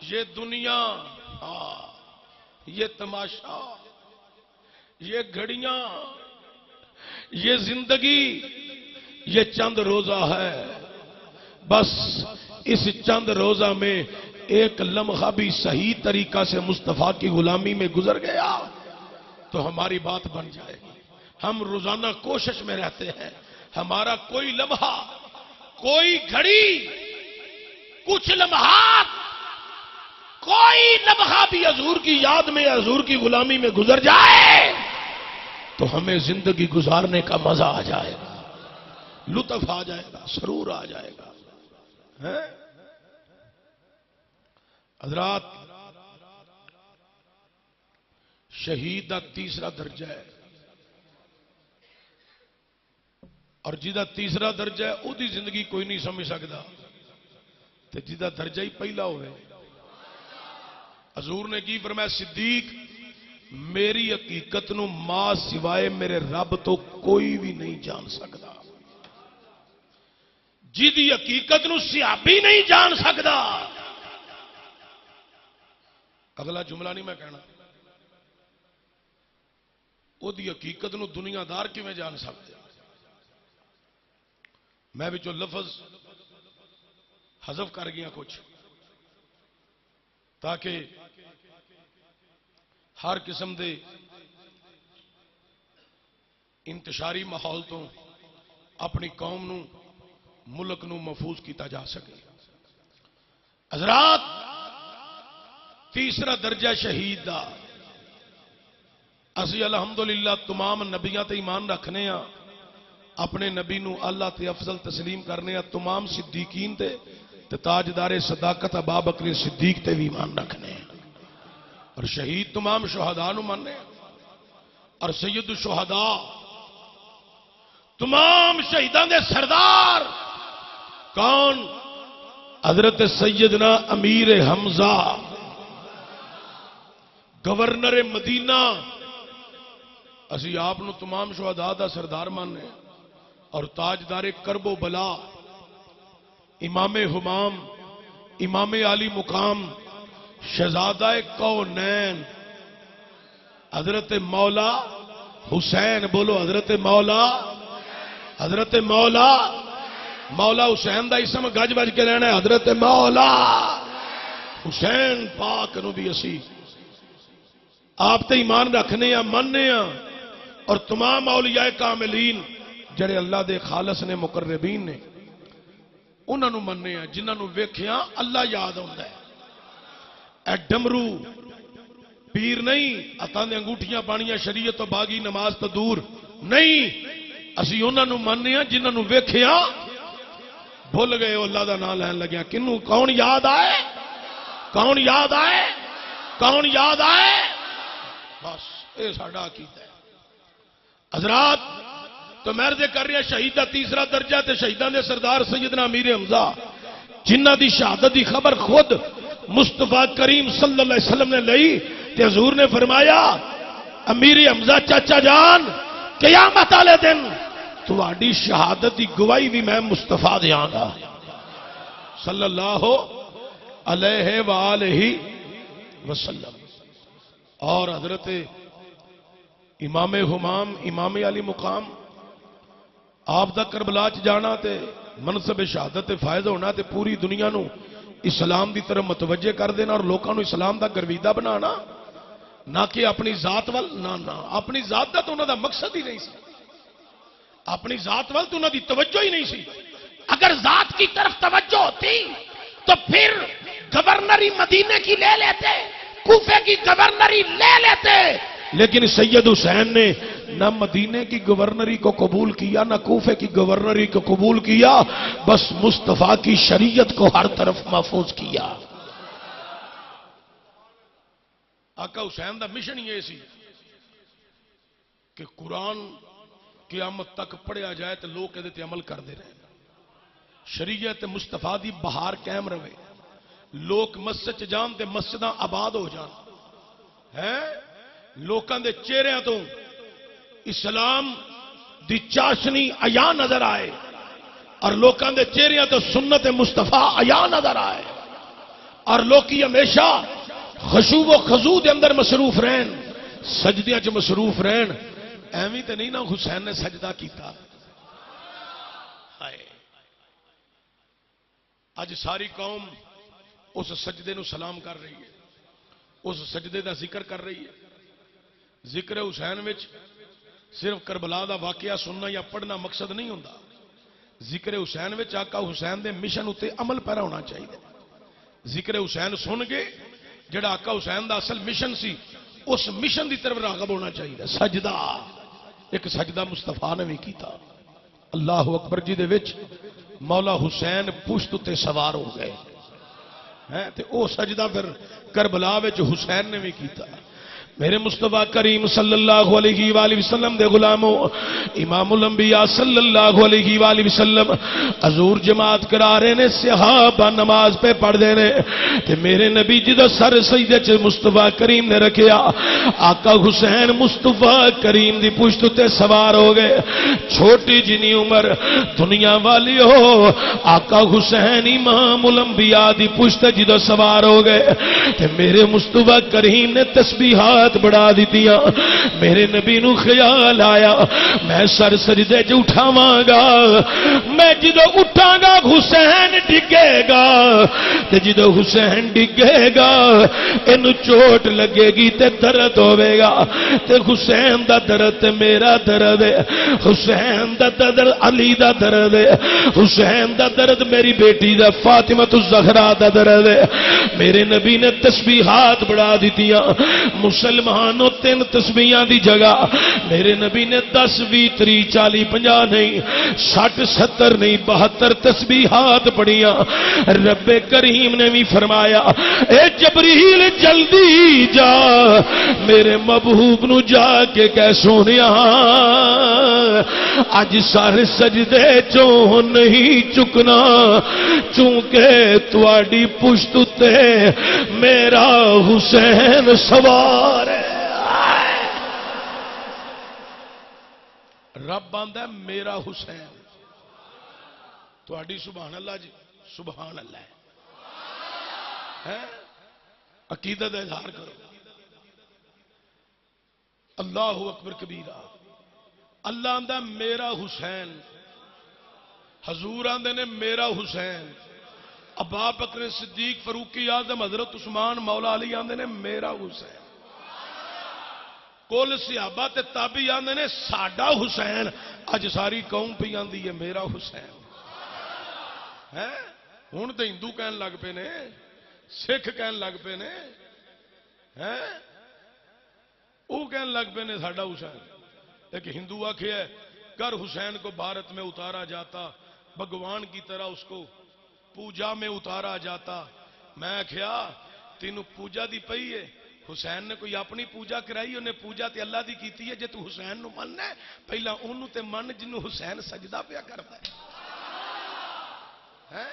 یہ دنیا، یہ تماشا، یہ گھڑیاں، یہ زندگی، یہ چند روزہ ہے. بس اس چند روزہ میں ایک لمحہ بھی صحیح طریقہ سے مصطفیٰ کی غلامی میں گزر گیا تو ہماری بات بن جائے گی. ہم روزانہ کوشش میں رہتے ہیں ہمارا کوئی لمحہ، کوئی گھڑی، کچھ لمحات، کوئی لمحہ بھی حضور کی یاد میں، حضور کی غلامی میں گزر جائے تو ہمیں زندگی گزارنے کا مزہ آ جائے گا، لطف آ جائے گا، سرور آ جائے گا. حضرات، شہید دا تیسرا درجہ ہے، اور جہاں تیسرا درجہ ہے وہی زندگی کوئی نہیں سمجھ سکتا، تو جہاں درجہ ہی پہلا ہوئے. حضور نے کی فرمایا، صدیق میری حقیقت نو ماں سوائے میرے رب تو کوئی بھی نہیں جان سکتا. جدی حقیقت نو صحابی نہیں جان سکتا. اگلا جملہ نہیں میں کہنا، وہ دی حقیقت نو دنیا دار کیویں جان سکتے. میں بھی جو لفظ حذف کر گیا کچھ، تاکہ ہر قسم دے انتشاری ماحول تو اپنی قوم نو، ملک نو محفوظ کیتا جا سکے. حضرات، تیسرا درجہ شہید دا، اسی الحمدللہ تمام نبیاں تے ایمان رکھنے ہاں، اپنے نبی نو اللہ تے افضل تسلیم کرنے ہاں، تمام صدیقین تے تاجدار صداقت ابا بکر صدیق تے بھی ایمان رکھنے ہیں، اور شہید تمام شہداء نو ماننے ہیں. اور سید الشہداء، تمام شہیدان دے سردار کون؟ حضرت سیدنا امیر حمزہ، گورنر مدینہ. اسی آپ نو تمام شہداء دا سردار ماننے ہیں، اور تاجدار کرب و بلا، امام ہمام، امام عالی مقام، شہزادہ کونین، حضرت مولا حسین. بولو حضرت مولا، حضرت مولا، مولا حسین دا اسم گج بج کے لینا ہے، حضرت مولا حسین پاک نو بھی اسی آپ تے ایمان رکھنے یا مننے ہیں. اور تمام اولیاء کاملین جڑے اللہ دے خالص نے، مقربین نے، انہاں نو مننے ہیں جنہاں نو ویکھیاں اللہ یاد ہوندا ہے. اے ڈمرو پیر نہیں، اتاں دے انگوٹھیاں پانیاں شریعت تو باغی نماز تو دور نہیں. اسی انہاں نو مننے ہیں جنہاں نو ویکھیاں بھول گئے ہو اللہ دا نام لین لگیا. کنوں کون یاد آئے؟ کون یاد آئے؟ کون یاد آئے؟ بس اے ساڈا عقیدہ ہے. حضرات، تو میں عرض کر رہا شہید دا تیسرا درجہ تے شہیدان دے سردار سیدنا امیر حمزہ، جنہ دی شہادت دی خبر خود مصطفیٰ کریم صلی اللہ علیہ وسلم نے لئی تے حضور نے فرمایا، امیر حمزہ چاچا جان، قیامت والے دن تہاڈی شہادت دی گواہی بھی میں مصطفیٰ دیاں گا صلی اللہ علیہ وآلہ وسلم. اور حضرت امام ہمام، امام علی مقام، آپ دا کربلا چ جانا تے منصب شہادت فائز ہونا تے پوری دنیا نو اسلام دی طرف متوجہ کر دینا اور لوکاں نو اسلام دا گرویدہ بنانا، نہ کہ اپنی ذات وال. نہ اپنی ذات دا تو انہاں دا مقصد ہی نہیں سی، اپنی ذات وال تو انہاں دی توجہ ہی نہیں سی. اگر ذات کی طرف توجہ ہوتی تو پھر گورنری مدینے کی لے لیتے، کوفے کی گورنری لے لیتے. لیکن سید حسین نے نہ مدینے کی گورنری کو قبول کیا، نہ کوفے کی گورنری کو قبول کیا، بس مصطفیٰ کی شریعت کو ہر طرف محفوظ کیا. آقا حسین دا مشن یہ سی کہ قرآن قیامت تک پڑھیا جائے تو لوگ تے عمل کرتے رہے، شریعت مصطفیٰ دی بہار قائم رہے، لوگ مسجد جان تے مسجداں آباد ہو جان، ہیں لوکاں دے چہرے تو اسلام دی چاشنی عیاں نظر آئے، اور لوکاں دے چہرے تو سنت مصطفیٰ عیاں نظر آئے. اور لوکی ہمیشہ خشوع و خضوع دے اندر مصروف رہن، سجدیاں چ مصروف رہن. ایویں تے نہیں نا حسین نے سجدہ کیتا. ہائے اج ساری قوم اس سجدے نو سلام کر رہی ہے، اس سجدے دا ذکر کر رہی ہے. ذکر حسین وچ صرف کربلا دا واقعہ سننا یا پڑھنا مقصد نہیں ہوندا. ذکر حسین وچ آقا حسین دے مشن اتے عمل پیرا ہونا چاہیے. ذکر حسین سن کے جڑا آقا حسین دا اصل مشن سی اس مشن دی طرف راغب ہونا چاہیے. سجدہ ایک سجدہ مصطفیٰ نے بھی کیتا. اللہ اکبر جی دے وچ مولا حسین پشت تے سوار ہو گئے ہیں تے او سجدہ پھر کربلا وچ حسین نے بھی کیتا. میرے مصطفیٰ کریم صلی اللہ علیہ وآلہ وسلم دے غلاموں، امام الانبیاء صلی اللہ علیہ وآلہ وسلم حضور جماعت کرا رہے نے، صحابہ نماز پہ پڑھ دے نے تے میرے نبی جی دا سر سجدے چ مصطفیٰ کریم نے رکھیا. آقا حسین مصطفیٰ کریم دی پشت تے سوار ہو گئے. چھوٹی جنی عمر دنیا والی ہو، آقا حسین امام الانبیاء دی پشت جدو سوار ہو گئے تے میرے مصطفیٰ کریم نے تسبیحات بڑھا دیتیاں. میرے نبی نو خیال آیا میں سر سجدے چ اٹھاواں گا، میں جدو اٹھاں گا حسین ڈگے گا تے جدو حسین ڈگے گا اینو چوٹ لگے گی تے درد ہوے گا تے حسین دا درد تے میرا درد ہے، حسین دا درد علی دا درد ہے، حسین دا درد میری بیٹی دا فاطمہ الزہرا دا درد ہے. میرے نبی نے تسبیحات بڑھا دیتیاں. مسلمانوں 3 تسبیحاں دی جگہ میرے نبی نے 10 20 30 40 50 نہیں 60 70 نہیں 72 تسبیحات پڑھیاں. رب کریم نے بھی فرمایا اے جبریل جلدی جا میرے محبوب نو جا کے کہہ سونیا اج سارے سجدے چوں نہیں چکنا چونکہ تواڈی پشت تے میرا حسین سوار ہے. رب آندا ہے میرا حسین. تواڈی سبحان اللہ جی، سبحان اللہ ہے. عقیدت کا اظہار کرو. اللہ اکبر کبیرہ. اللہ آندا میرا حسین، حضور آندے نے میرا حسین. ابا بکر صدیق فاروقی اعظم حضرت عثمان مولا علی آندے نے میرا حسین. کل صحابہ تے تابعی آندے نے ساڈا حسین. اج ساری قوم پہ آندی ہے میرا حسین. ہے ہن تے ہندو کہن لگ پے نے، سکھ کہن لگ پے نے، ہیں وہ کہن لگ پے نے ساڈا حسین. ایک ہندو آکھیا ہے کر حسین کو بھارت میں اتارا جاتا، بھگوان کی طرح اس کو پوجا میں اتارا جاتا. میں کیا تینوں پوجا دی پئی ہے؟ حسین نے کوئی اپنی پوجا کرائی؟ انہیں پوجا تے اللہ دی کیتی ہے. جے تو حسین نو مننا ہے پہلا اونوں تے من جنوں حسین سجدہ پیا کردا ہے.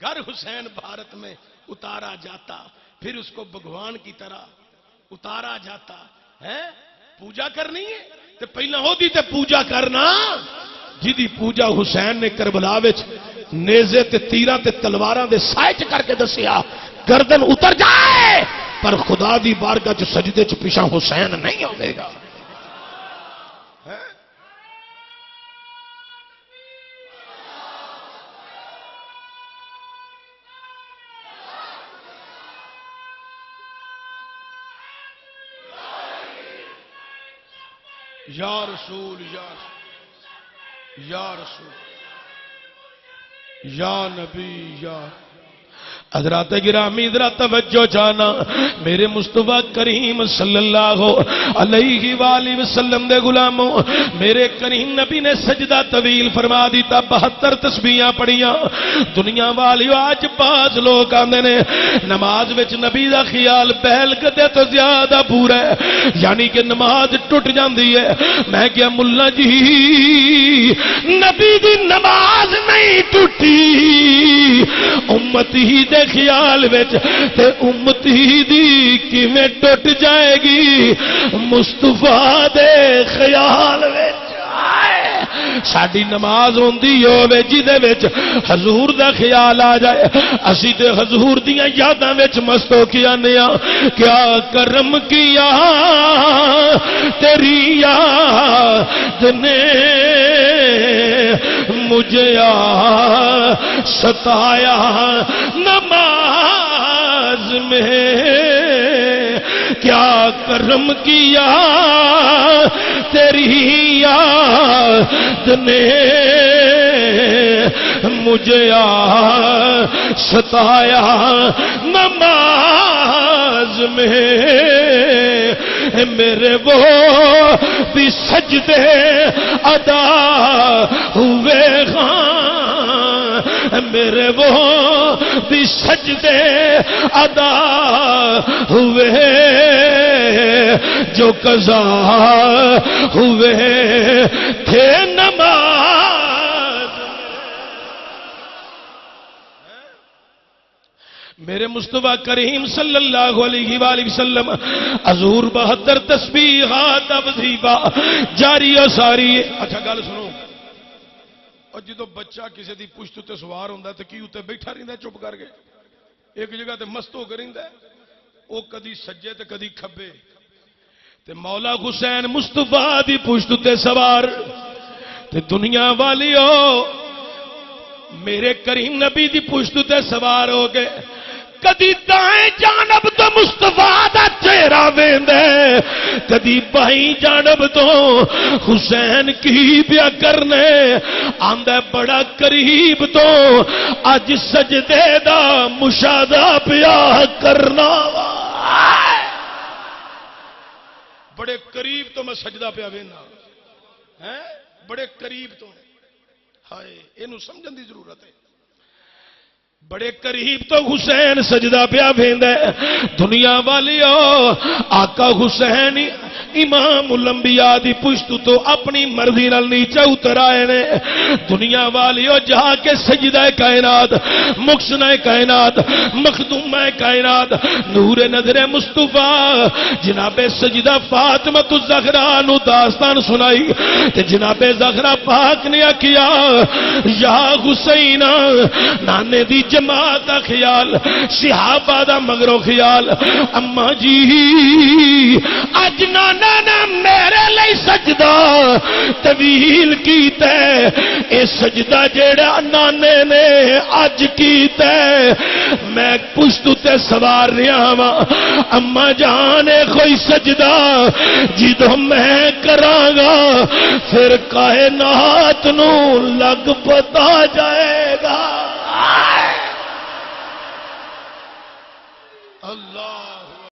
گھر حسین بھارت میں اتارا جاتا پھر اس کو بھگوان کی طرح اتارا جاتا ہے. پوجا کرنی ہے تے پہلا ہو دی تے پوجا کرنا جدی پوجا حسین نے کربلا وچ نیزے تے تیراں تے تلواراں دے سائے چ کر کے دسیا گردن اتر جائے پر خدا دی بارگاہ چ سجدے چ پیچھے حسین نہیں ہوے گا. یا رسول یا رسول یا نبی یا حضرات گرامی ذرا توجہ جانا. میرے مصطفیٰ کریم صلی اللہ علیہ وآلہ وسلم دے غلاموں میرے کریم نبی نے سجدہ طویل فرما دیتا. 72 تسبیحاں پڑھیاں. دنیا والی آج بعض لوگ آندے نے نماز وچ نبی دا خیال بیل گدے تو زیادہ پورا ہے یعنی کہ نماز ٹوٹ جاندی ہے. میں کیا ملا جی نبی دی نماز نہیں ٹوٹی امت ہی دے خیال وچ تے امتی دی کیویں ٹوٹ جائے گی مصطفیٰ دے خیال وچ. ساڈی نماز ہوندی ہوے جدے وچ حضور دا خیال آ جائے اسی تے حضور دیاں یاداں وچ مست ہو کے آنے ہاں کیا کرم کیا تیری یاد نے مجھے ستایا نماز میں کیا کرم کیا تیری یاد نے مجھے ستایا نماز میں میرے وہ بھی سجدے ادا ہوئے میرے وہ بھی سجدے ادا ہوئے جو قضا ہوئے تھے نماز میرے مصطفیٰ کریم صلی اللہ علیہ وآلہ وسلم حضور 72 تسبیحات وظیفہ جاری و ساری. اچھا گل سنو اور جدو بچہ کسی دی پشت تے سوار ہوندا تے کی اوتے بیٹھا رہندا چپ کر کے ایک جگہ تے مست ہو کے رہندا او کدی سجے تے کدی کھبے تے مولا حسین مصطفیٰ دی پشت تے سوار تے دنیا والیو میرے کریم نبی دی پشت تے سوار ہو گئے کدی دائیں جانب تو مصطفیٰ دا چہرہ ویندے کدی بائیں جانب تو حسین کی پیا کرنے آندے بڑا قریب تو اج سجدے دا مشاہدہ پیا کرنا بڑے قریب تو میں سجدہ پیا وینا ہے بڑے قریب تو ہائے اینو سمجھن دی ضرورت ہے بڑے قریب تو حسین سجدہ پیا ویندا دنیا والیو آقا حسین امام الانبیاء دی پشت تو اپنی مرضی نال نیچے اتر آئے نے دنیا والیو جا کے سجدہ کائنات مقصنہ کائنات مخدومہ کائنات نور نظر مصطفیٰ جناب سجدہ فاطمہ الزہرا نو داستان سنائی تے جناب زہرا پاک نے کیا یا حسین نانے دی جماعت دا خیال صحابہ دا مگرو خیال اما جی اج نانا نے میرے لئی سجدہ طویل کیتا ہے اے سجدہ جیڑا نانے نے اج کیتا ہے میں پشت تے سوار رہا وا اما جان کوئی سجدہ جدو میں کراں گا پھر کائنات نو لگ پتا جائے گا اللہ